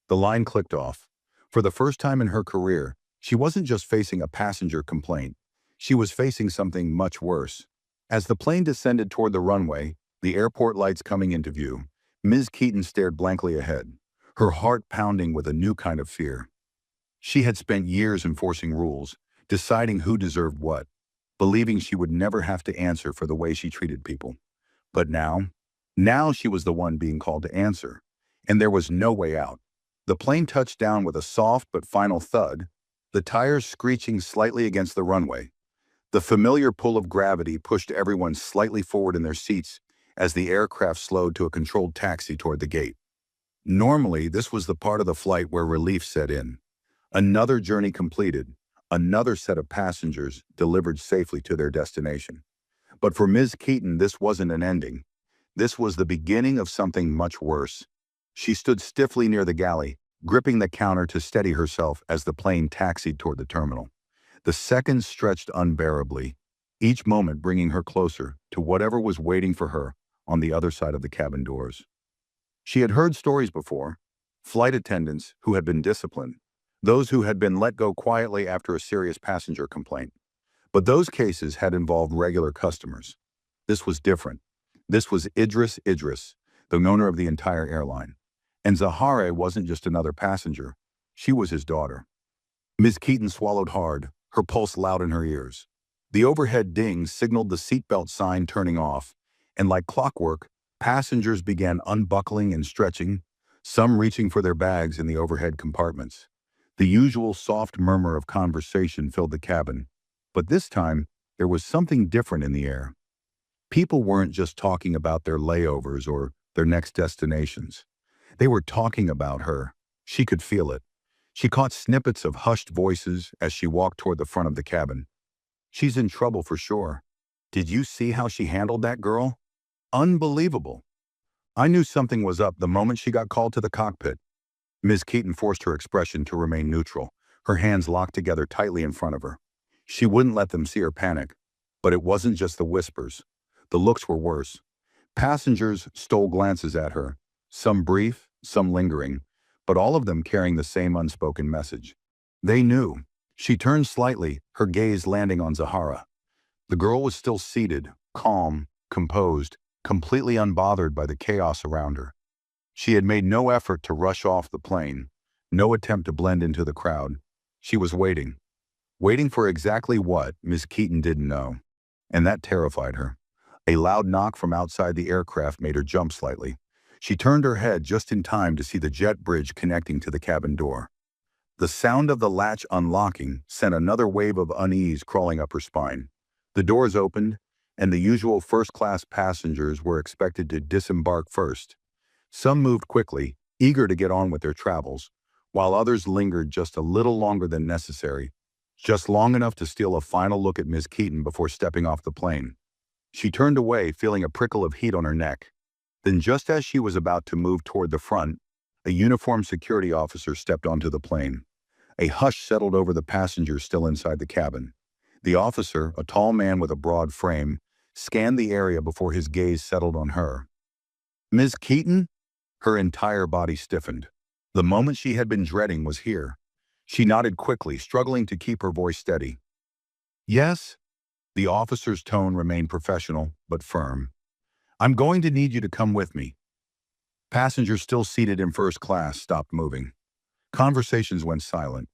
The line clicked off. For the first time in her career, she wasn't just facing a passenger complaint. She was facing something much worse. As the plane descended toward the runway, the airport lights coming into view, Ms. Keaton stared blankly ahead, her heart pounding with a new kind of fear. She had spent years enforcing rules, deciding who deserved what, believing she would never have to answer for the way she treated people. But now she was the one being called to answer, and there was no way out. The plane touched down with a soft but final thud, the tires screeching slightly against the runway. The familiar pull of gravity pushed everyone slightly forward in their seats as the aircraft slowed to a controlled taxi toward the gate. Normally, this was the part of the flight where relief set in. Another journey completed, another set of passengers delivered safely to their destination. But for Ms. Keaton, this wasn't an ending. This was the beginning of something much worse. She stood stiffly near the galley, gripping the counter to steady herself as the plane taxied toward the terminal. The seconds stretched unbearably, each moment bringing her closer to whatever was waiting for her on the other side of the cabin doors. She had heard stories before, flight attendants who had been disciplined, those who had been let go quietly after a serious passenger complaint. But those cases had involved regular customers. This was different. This was Idris, the owner of the entire airline. And Zahara wasn't just another passenger. She was his daughter. Ms. Keaton swallowed hard, her pulse loud in her ears. The overhead ding signaled the seatbelt sign turning off, and like clockwork, passengers began unbuckling and stretching, some reaching for their bags in the overhead compartments. The usual soft murmur of conversation filled the cabin, but this time there was something different in the air. People weren't just talking about their layovers or their next destinations. They were talking about her. She could feel it. She caught snippets of hushed voices as she walked toward the front of the cabin. "She's in trouble for sure. Did you see how she handled that girl? Unbelievable. I knew something was up the moment she got called to the cockpit." Ms. Keaton forced her expression to remain neutral, her hands locked together tightly in front of her. She wouldn't let them see her panic. But it wasn't just the whispers. The looks were worse. Passengers stole glances at her, some brief, some lingering, but all of them carrying the same unspoken message. They knew. She turned slightly, her gaze landing on Zahara. The girl was still seated, calm, composed, completely unbothered by the chaos around her. She had made no effort to rush off the plane, no attempt to blend into the crowd. She was waiting. Waiting for exactly what, Miss Keaton didn't know. And that terrified her. A loud knock from outside the aircraft made her jump slightly. She turned her head just in time to see the jet bridge connecting to the cabin door. The sound of the latch unlocking sent another wave of unease crawling up her spine. The doors opened, and the usual first-class passengers were expected to disembark first. Some moved quickly, eager to get on with their travels, while others lingered just a little longer than necessary, just long enough to steal a final look at Ms. Keaton before stepping off the plane. She turned away, feeling a prickle of heat on her neck. Then just as she was about to move toward the front, a uniformed security officer stepped onto the plane. A hush settled over the passengers still inside the cabin. The officer, a tall man with a broad frame, scanned the area before his gaze settled on her. "Ms. Keaton?" Her entire body stiffened. The moment she had been dreading was here. She nodded quickly, struggling to keep her voice steady. "Yes?" The officer's tone remained professional, but firm. "I'm going to need you to come with me." Passengers still seated in first class stopped moving. Conversations went silent.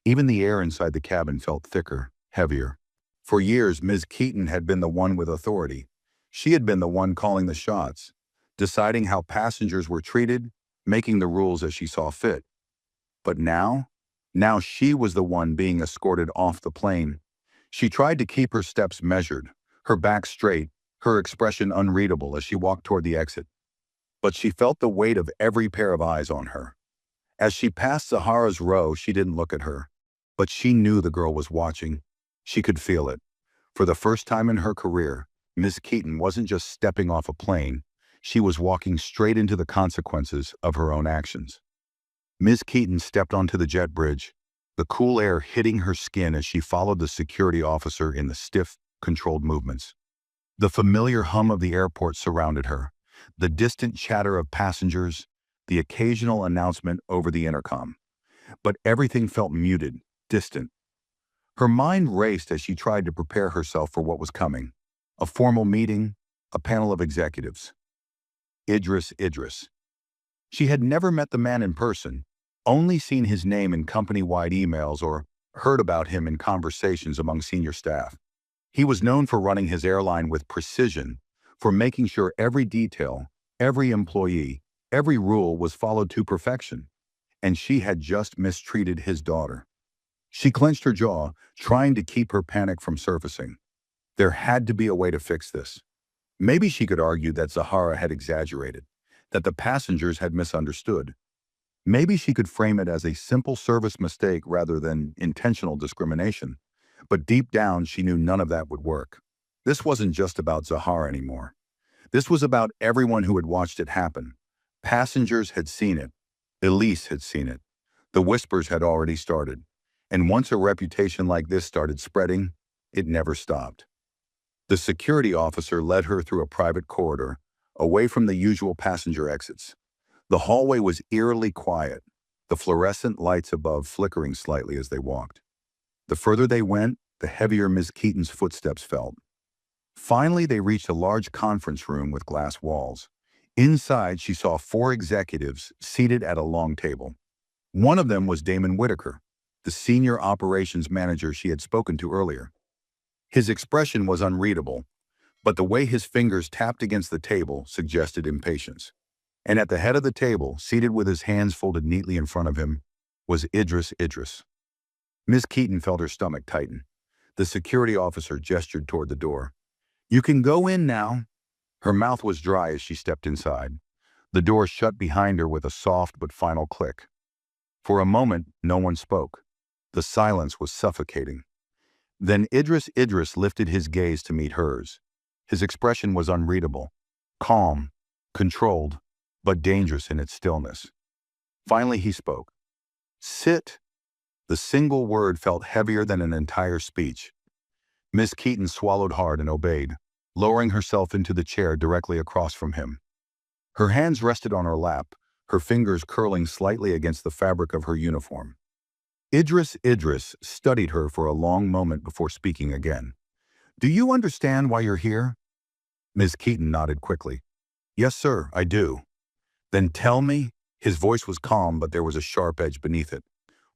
Even the air inside the cabin felt thicker, heavier. For years, Ms. Keaton had been the one with authority. She had been the one calling the shots, deciding how passengers were treated, making the rules as she saw fit. But now she was the one being escorted off the plane. She tried to keep her steps measured, her back straight, her expression unreadable as she walked toward the exit. But she felt the weight of every pair of eyes on her. As she passed Zahara's row, she didn't look at her. But she knew the girl was watching. She could feel it. For the first time in her career, Miss Keaton wasn't just stepping off a plane. She was walking straight into the consequences of her own actions. Ms. Keaton stepped onto the jet bridge, the cool air hitting her skin as she followed the security officer in the stiff, controlled movements. The familiar hum of the airport surrounded her, the distant chatter of passengers, the occasional announcement over the intercom. But everything felt muted, distant. Her mind raced as she tried to prepare herself for what was coming. A formal meeting, a panel of executives. Idris. She had never met the man in person, only seen his name in company-wide emails or heard about him in conversations among senior staff. He was known for running his airline with precision, for making sure every detail, every employee, every rule was followed to perfection. And she had just mistreated his daughter. She clenched her jaw, trying to keep her panic from surfacing. There had to be a way to fix this. Maybe she could argue that Zahara had exaggerated, that the passengers had misunderstood. Maybe she could frame it as a simple service mistake rather than intentional discrimination. But deep down, she knew none of that would work. This wasn't just about Zahara anymore. This was about everyone who had watched it happen. Passengers had seen it. Elise had seen it. The whispers had already started. And once a reputation like this started spreading, it never stopped. The security officer led her through a private corridor, away from the usual passenger exits. The hallway was eerily quiet. the fluorescent lights above flickering slightly as they walked. The further they went, the heavier Miss Keaton's footsteps felt. Finally, they reached a large conference room with glass walls. Inside, she saw 4 executives seated at a long table. One of them was Damon Whitaker, the senior operations manager she had spoken to earlier. His expression was unreadable, but the way his fingers tapped against the table suggested impatience. And at the head of the table, seated with his hands folded neatly in front of him, was Idris Idris. Miss Keaton felt her stomach tighten. The security officer gestured toward the door. "You can go in now." Her mouth was dry as she stepped inside. The door shut behind her with a soft but final click. For a moment, no one spoke. The silence was suffocating. Then Idris lifted his gaze to meet hers. His expression was unreadable, calm, controlled, but dangerous in its stillness. Finally, he spoke. "Sit." The single word felt heavier than an entire speech. Miss Keaton swallowed hard and obeyed, lowering herself into the chair directly across from him. Her hands rested on her lap, her fingers curling slightly against the fabric of her uniform. Idris studied her for a long moment before speaking again. "Do you understand why you're here?" Ms. Keaton nodded quickly. "Yes, sir, I do." "Then tell me." His voice was calm, but there was a sharp edge beneath it.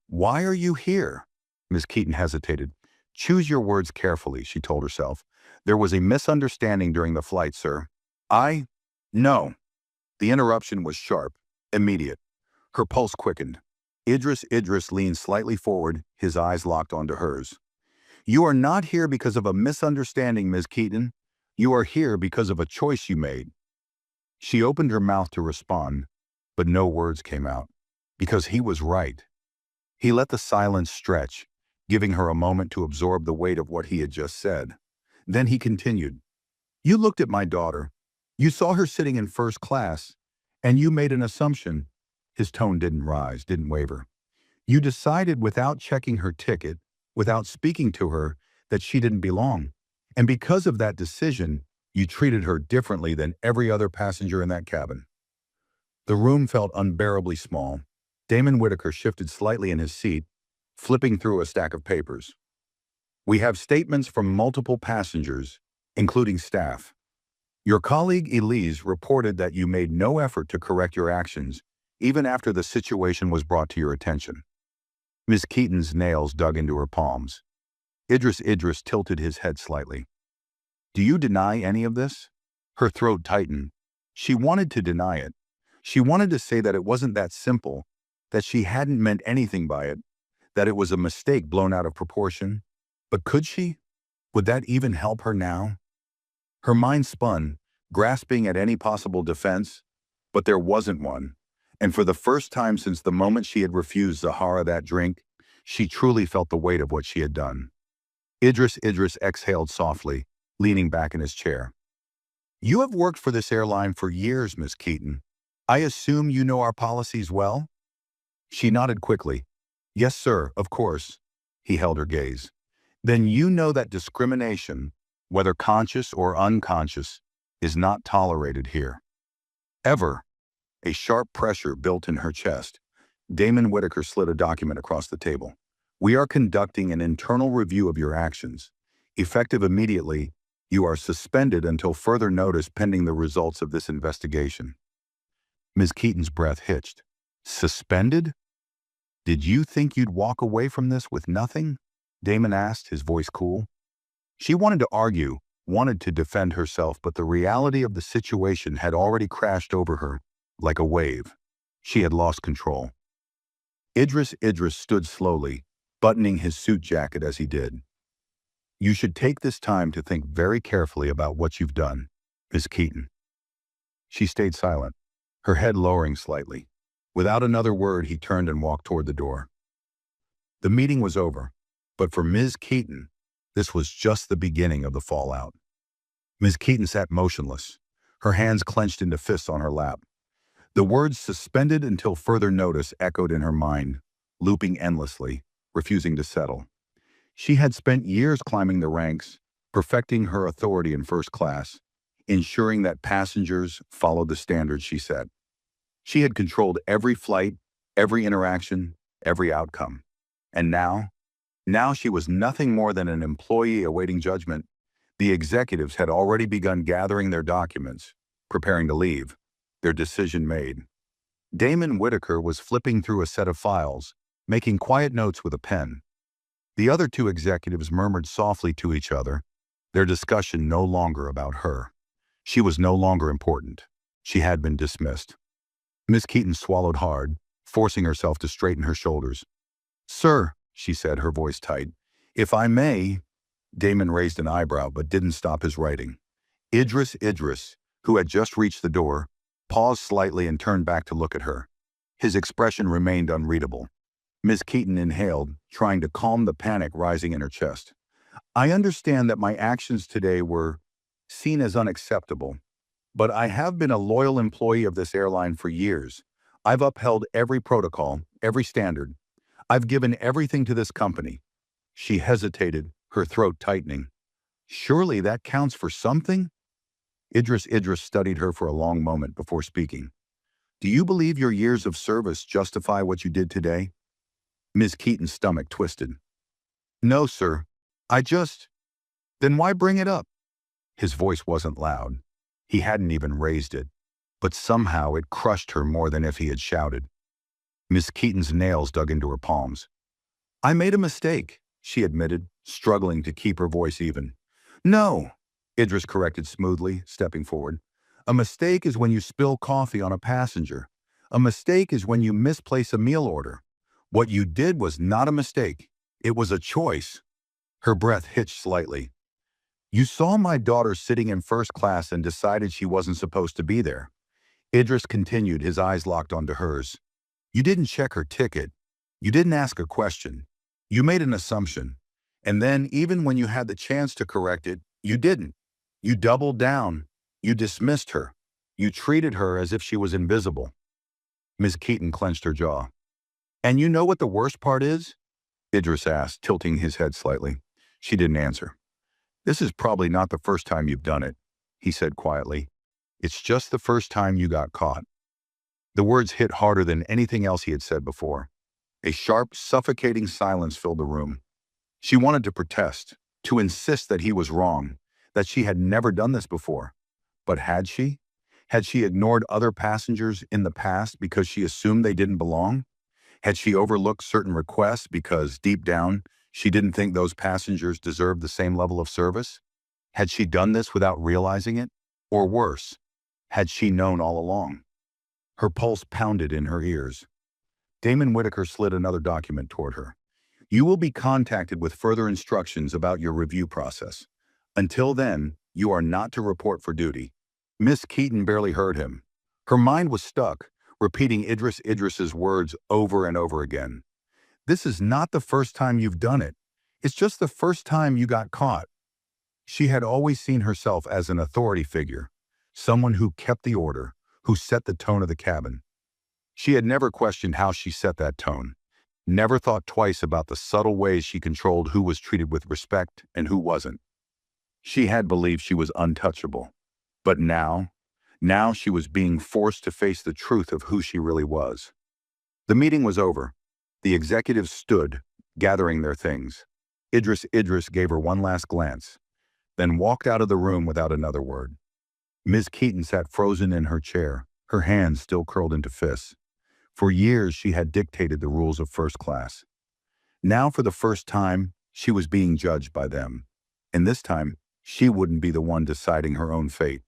"Why are you here?" Ms. Keaton hesitated. "Choose your words carefully," she told herself. "There was a misunderstanding during the flight, sir." No." The interruption was sharp, immediate. Her pulse quickened. Idris leaned slightly forward, his eyes locked onto hers. "You are not here because of a misunderstanding, Ms. Keaton. You are here because of a choice you made." She opened her mouth to respond, but no words came out. Because he was right. He let the silence stretch, giving her a moment to absorb the weight of what he had just said. Then he continued. "You looked at my daughter. You saw her sitting in first class, and you made an assumption." His tone didn't rise, didn't waver. "You decided without checking her ticket, without speaking to her, that she didn't belong. And because of that decision, you treated her differently than every other passenger in that cabin." The room felt unbearably small. Damon Whitaker shifted slightly in his seat, flipping through a stack of papers. "We have statements from multiple passengers, including staff. Your colleague Elise reported that you made no effort to correct your actions, even after the situation was brought to your attention." Miss Keaton's nails dug into her palms. Idris tilted his head slightly. "Do you deny any of this?" Her throat tightened. She wanted to deny it. She wanted to say that it wasn't that simple, that she hadn't meant anything by it, that it was a mistake blown out of proportion. But could she? Would that even help her now? Her mind spun, grasping at any possible defense, but there wasn't one. And for the first time since the moment she had refused Zahara that drink, she truly felt the weight of what she had done. Idris exhaled softly, leaning back in his chair. "You have worked for this airline for years, Miss Keaton. I assume you know our policies well?" She nodded quickly. "Yes, sir, of course." He held her gaze. "Then you know that discrimination, whether conscious or unconscious, is not tolerated here. Ever." A sharp pressure built in her chest. Damon Whitaker slid a document across the table. "We are conducting an internal review of your actions. Effective immediately, you are suspended until further notice pending the results of this investigation." Ms. Keaton's breath hitched. "Suspended? Did you think you'd walk away from this with nothing?" Damon asked, his voice cool. She wanted to argue, wanted to defend herself, but the reality of the situation had already crashed over her, like a wave. She had lost control. Idris stood slowly, buttoning his suit jacket as he did. "You should take this time to think very carefully about what you've done, Miss Keaton." She stayed silent, her head lowering slightly. Without another word, he turned and walked toward the door. The meeting was over, but for Ms. Keaton, this was just the beginning of the fallout. Ms. Keaton sat motionless, her hands clenched into fists on her lap. The words "suspended until further notice" echoed in her mind, looping endlessly, refusing to settle. She had spent years climbing the ranks, perfecting her authority in first class, ensuring that passengers followed the standards she set. She had controlled every flight, every interaction, every outcome. And now she was nothing more than an employee awaiting judgment. The executives had already begun gathering their documents, preparing to leave, their decision made. Damon Whitaker was flipping through a set of files, making quiet notes with a pen. The other two executives murmured softly to each other, their discussion no longer about her. She was no longer important. She had been dismissed. Miss Keaton swallowed hard, forcing herself to straighten her shoulders. "Sir," she said, her voice tight, "if I may—" Damon raised an eyebrow but didn't stop his writing. Idris, who had just reached the door, paused slightly and turned back to look at her. His expression remained unreadable. Miss Keaton inhaled, trying to calm the panic rising in her chest. "I understand that my actions today were seen as unacceptable, but I have been a loyal employee of this airline for years. I've upheld every protocol, every standard. I've given everything to this company." She hesitated, her throat tightening. "Surely that counts for something?" Idris studied her for a long moment before speaking. "Do you believe your years of service justify what you did today?" Ms. Keaton's stomach twisted. "No, sir. Then why bring it up?" His voice wasn't loud. He hadn't even raised it, but somehow it crushed her more than if he had shouted. Miss Keaton's nails dug into her palms. "I made a mistake," she admitted, struggling to keep her voice even. "No," Idris corrected smoothly, stepping forward. "A mistake is when you spill coffee on a passenger. A mistake is when you misplace a meal order. What you did was not a mistake. It was a choice." Her breath hitched slightly. "You saw my daughter sitting in first class and decided she wasn't supposed to be there." Idris continued, his eyes locked onto hers. "You didn't check her ticket. You didn't ask a question. You made an assumption. And then, even when you had the chance to correct it, you didn't. You doubled down. You dismissed her. You treated her as if she was invisible." Ms. Keaton clenched her jaw. "And you know what the worst part is?" Idris asked, tilting his head slightly. She didn't answer. "This is probably not the first time you've done it," he said quietly. "It's just the first time you got caught." The words hit harder than anything else he had said before. A sharp, suffocating silence filled the room. She wanted to protest, to insist that he was wrong, that she had never done this before. But had she? Had she ignored other passengers in the past because she assumed they didn't belong? Had she overlooked certain requests because, deep down, she didn't think those passengers deserved the same level of service? Had she done this without realizing it? Or worse, had she known all along? Her pulse pounded in her ears. Damon Whitaker slid another document toward her. "You will be contacted with further instructions about your review process. Until then, you are not to report for duty." Miss Keaton barely heard him. Her mind was stuck, repeating Idris's words over and over again. "This is not the first time you've done it. It's just the first time you got caught." She had always seen herself as an authority figure, someone who kept the order, who set the tone of the cabin. She had never questioned how she set that tone, never thought twice about the subtle ways she controlled who was treated with respect and who wasn't. She had believed she was untouchable. But now she was being forced to face the truth of who she really was. The meeting was over. The executives stood, gathering their things. Idris gave her one last glance, then walked out of the room without another word. Ms. Keaton sat frozen in her chair, her hands still curled into fists. For years, she had dictated the rules of first class. Now, for the first time, she was being judged by them. And this time, she wouldn't be the one deciding her own fate.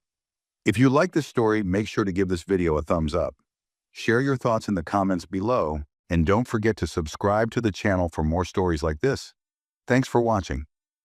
If you like this story, make sure to give this video a thumbs up. Share your thoughts in the comments below, and don't forget to subscribe to the channel for more stories like this. Thanks for watching.